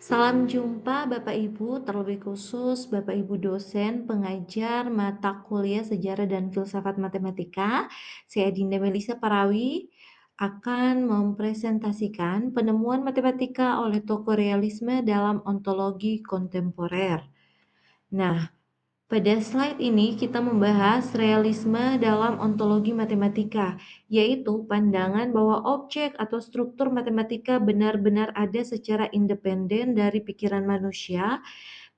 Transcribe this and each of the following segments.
Salam jumpa Bapak Ibu, terlebih khusus Bapak Ibu dosen pengajar mata kuliah Sejarah dan Filsafat Matematika. Saya Dinda Melisa Parawi akan mempresentasikan penemuan matematika oleh tokoh realisme dalam ontologi kontemporer. Nah, pada slide ini kita membahas realisme dalam ontologi matematika, yaitu pandangan bahwa objek atau struktur matematika benar-benar ada secara independen dari pikiran manusia.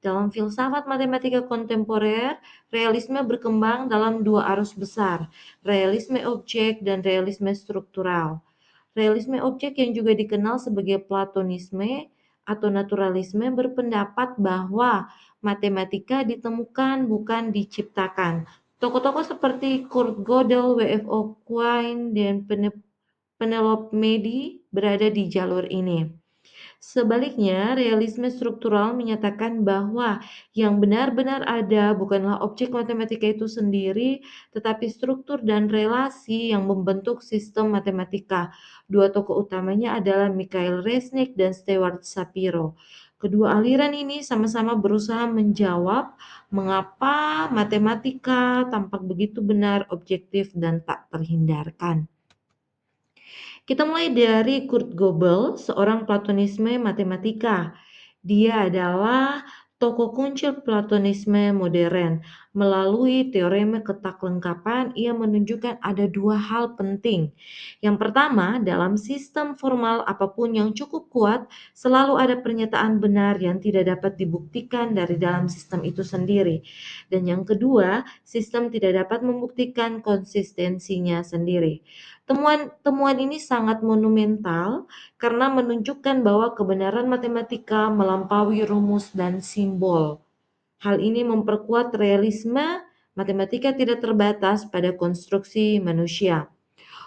Dalam filsafat matematika kontemporer, realisme berkembang dalam dua arus besar, realisme objek dan realisme struktural. Realisme objek yang juga dikenal sebagai Platonisme atau naturalisme berpendapat bahwa matematika ditemukan bukan diciptakan. Tokoh-tokoh seperti Kurt Gödel, W.F.O. Quine, dan Penelope Medi berada di jalur ini. Sebaliknya, realisme struktural menyatakan bahwa yang benar-benar ada bukanlah objek matematika itu sendiri, tetapi struktur dan relasi yang membentuk sistem matematika. Dua tokoh utamanya adalah Mikhail Resnick dan Stewart Shapiro. Kedua aliran ini sama-sama berusaha menjawab mengapa matematika tampak begitu benar, objektif, dan tak terhindarkan. Kita mulai dari Kurt Gödel, seorang Platonisme matematika. Dia adalah tokoh kunci Platonisme modern. Melalui teorema ketaklengkapan, ia menunjukkan ada dua hal penting. Yang pertama, dalam sistem formal apapun yang cukup kuat, selalu ada pernyataan benar yang tidak dapat dibuktikan dari dalam sistem itu sendiri. Dan yang kedua, sistem tidak dapat membuktikan konsistensinya sendiri. Temuan ini sangat monumental karena menunjukkan bahwa kebenaran matematika melampaui rumus dan simbol. Hal ini memperkuat realisme matematika tidak terbatas pada konstruksi manusia.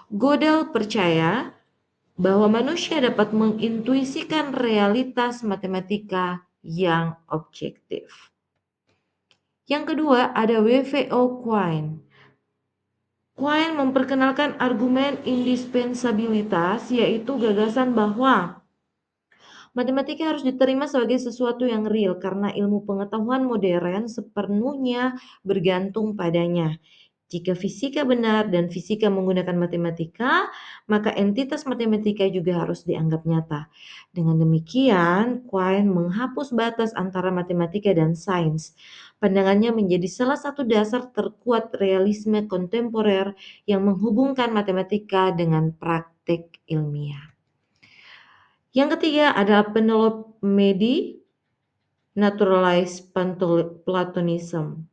Gödel percaya bahwa manusia dapat mengintuisikan realitas matematika yang objektif. Yang kedua ada W.V.O. Quine. Quine memperkenalkan argumen indispensabilitas, yaitu gagasan bahwa matematika harus diterima sebagai sesuatu yang real karena ilmu pengetahuan modern sepenuhnya bergantung padanya. Jika fisika benar dan fisika menggunakan matematika, maka entitas matematika juga harus dianggap nyata. Dengan demikian, Quine menghapus batas antara matematika dan sains. Pandangannya menjadi salah satu dasar terkuat realisme kontemporer yang menghubungkan matematika dengan praktik ilmiah. Yang ketiga adalah Penelope Medi, Naturalized Platonism.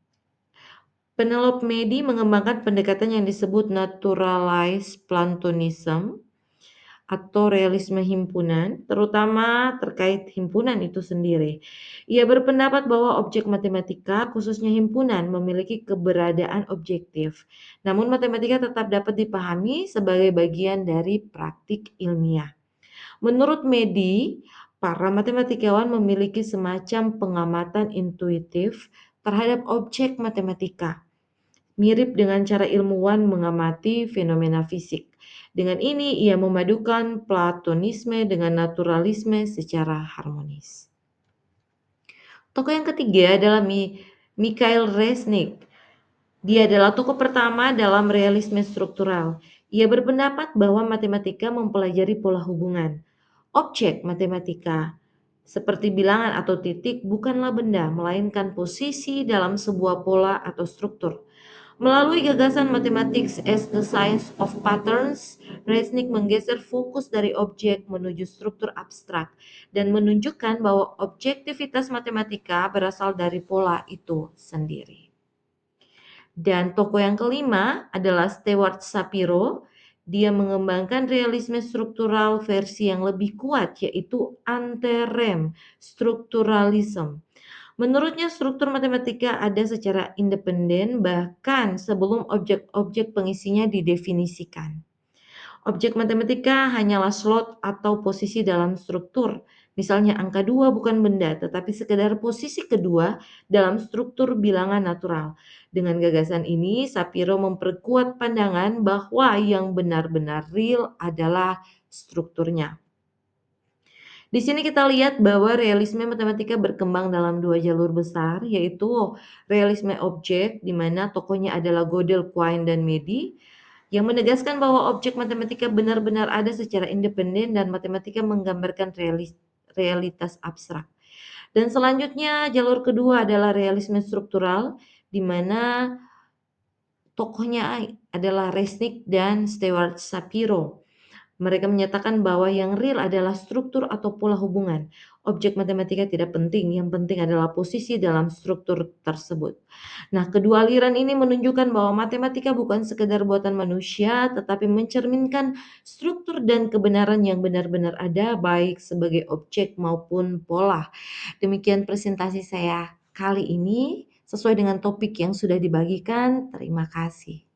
Penelope Medi mengembangkan pendekatan yang disebut Naturalized Platonism atau realisme himpunan, terutama terkait himpunan itu sendiri. Ia berpendapat bahwa objek matematika, khususnya himpunan, memiliki keberadaan objektif. Namun matematika tetap dapat dipahami sebagai bagian dari praktik ilmiah. Menurut Medi, para matematikawan memiliki semacam pengamatan intuitif terhadap objek matematika, mirip dengan cara ilmuwan mengamati fenomena fisik. Dengan ini, ia memadukan Platonisme dengan naturalisme secara harmonis. Tokoh yang ketiga adalah Mikhail Resnick. Dia adalah tokoh pertama dalam realisme struktural. Ia berpendapat bahwa matematika mempelajari pola hubungan. Objek matematika, seperti bilangan atau titik, bukanlah benda, melainkan posisi dalam sebuah pola atau struktur. Melalui gagasan Mathematics as the Science of Patterns, Resnick menggeser fokus dari objek menuju struktur abstrak dan menunjukkan bahwa objektivitas matematika berasal dari pola itu sendiri. Dan tokoh yang kelima adalah Stewart Shapiro. Dia mengembangkan realisme struktural versi yang lebih kuat, yaitu anterem strukturalism. Menurutnya struktur matematika ada secara independen bahkan sebelum objek-objek pengisinya didefinisikan. Objek matematika hanyalah slot atau posisi dalam struktur. Misalnya angka 2 bukan benda tetapi sekedar posisi kedua dalam struktur bilangan natural. Dengan gagasan ini, Shapiro memperkuat pandangan bahwa yang benar-benar real adalah strukturnya. Di sini kita lihat bahwa realisme matematika berkembang dalam dua jalur besar, yaitu realisme objek, di mana tokohnya adalah Gödel, Quine, dan Medi, yang menegaskan bahwa objek matematika benar-benar ada secara independen dan matematika menggambarkan realitas abstrak. Dan selanjutnya jalur kedua adalah realisme struktural, di mana tokohnya adalah Resnick dan Stewart Shapiro. Mereka menyatakan bahwa yang real adalah struktur atau pola hubungan. Objek matematika tidak penting, yang penting adalah posisi dalam struktur tersebut. Nah, kedua aliran ini menunjukkan bahwa matematika bukan sekedar buatan manusia, tetapi mencerminkan struktur dan kebenaran yang benar-benar ada, baik sebagai objek maupun pola. Demikian presentasi saya kali ini, sesuai dengan topik yang sudah dibagikan. Terima kasih.